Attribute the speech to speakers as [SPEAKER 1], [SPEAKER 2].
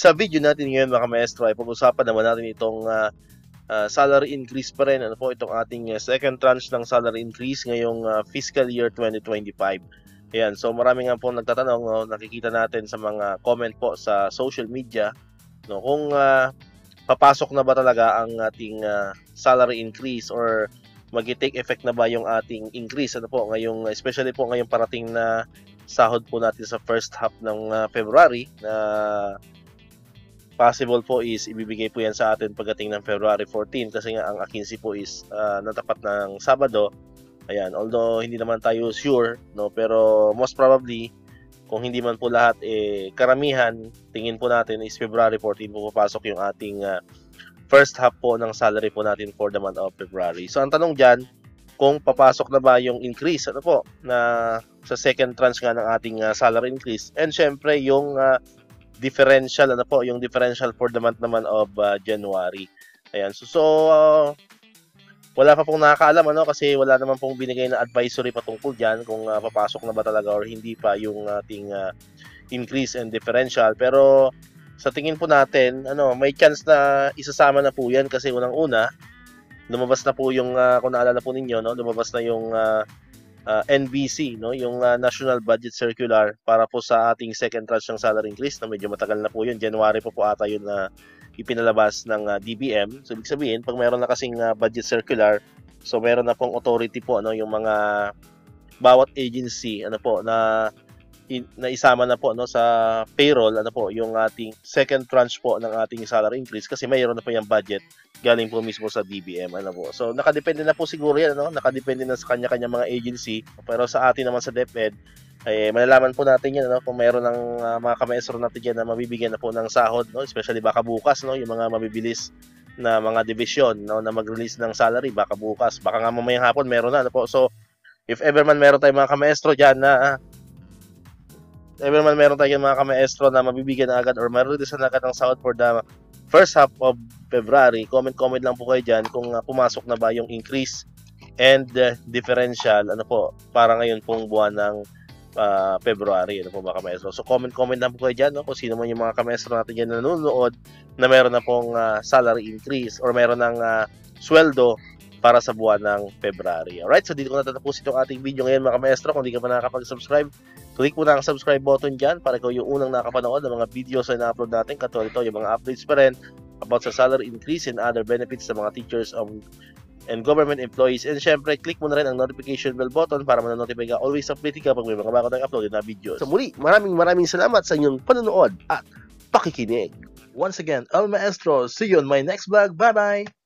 [SPEAKER 1] Sa video natin ngayon mga maestro ay pag-usapan naman natin itong salary increase pa rin. Ano po itong ating second tranche ng salary increase ngayong fiscal year 2025. Ayan, so marami nga po nagtatanong, no, nakikita natin sa mga comment po sa social media, no, kung papasok na ba talaga ang ating salary increase or mag-take effect na ba yung ating increase, ano po, ngayong, especially po ngayong parating na sahod po natin sa first half ng February, na possible po is ibibigay po yan sa atin pagdating ng February 14 kasi nga ang akinsi po is natapat ng Sabado. Ayan, although hindi naman tayo sure, no, pero most probably kung hindi man po lahat, karamihan tingin po natin is February 14 po papasok yung ating first half po ng salary po natin for the month of February. So ang tanong dyan, kung papasok na ba yung increase, ano po, na sa second tranche nga ng ating salary increase, and syempre yung differential, ano po, yung differential for the month naman of January. Ayan, so wala pa pong nakakaalam, ano, kasi wala naman pong binigay na advisory patungkol dyan kung papasok na ba talaga or hindi pa yung ating increase and differential. Pero sa tingin po natin, ano, may chance na isasama na po yan kasi unang-una, lumabas na po yung, kung naalala po ninyo, no, lumabas na yung NBC, no, yung National Budget Circular para po sa ating second tranche ng salary increase na medyo matagal na po yun. January po ata yun na ipinalabas ng DBM. So, ibig sabihin, pag meron na kasing budget circular, so meron na pong authority po, ano, yung mga bawat agency, ano po, na isama na po, no, sa payroll, ano po, yung ating second tranche po ng ating salary increase kasi mayroon na po yung budget galing po mismo sa DBM, ano po. So nakadepende na po siguro yan, no? Nakadepende na sa kanya-kanya mga agency, pero sa atin naman sa DepEd malalaman po natin yan, no, kung mayroon ng mga kamaestro natin dyan na mabibigyan na po ng sahod, no, especially baka bukas, no, yung mga mabibilis na mga division, no, na mag-release ng salary baka bukas, baka nga mamayang hapon meron na, ano po. So if ever man meron tayong mga kamaestro dyan na meron tayong mga kamaestro na mabibigyan na agad or ma-release na agad ng sahod for the first half of February, comment lang po kayo dyan kung pumasok na ba yung increase and differential, ano po, para ngayon pong buwan ng February, ano po mga kamaestro. So comment lang po kayo dyan, no, kung sino man yung mga kamaestro natin dyan na nanonood na meron na pong salary increase or meron ng sweldo para sa buwan ng February. Alright, so dito ko natatapusin itong ating video ngayon mga kamaestro. Kung di ka pa nakakapag-subscribe, click mo na ang subscribe button dyan para ikaw yung unang nakapanood ng mga videos na na-upload natin. Katulad ito, yung mga updates pa rin about sa salary increase and other benefits sa mga teachers and government employees. And syempre, click mo na rin ang notification bell button para ma-notify ka, always updated ka pag may mga bago tayong upload na videos. So muli, maraming salamat sa inyong panonood at pakikinig. Once again, El Maestro, see you on my next vlog. Bye-bye!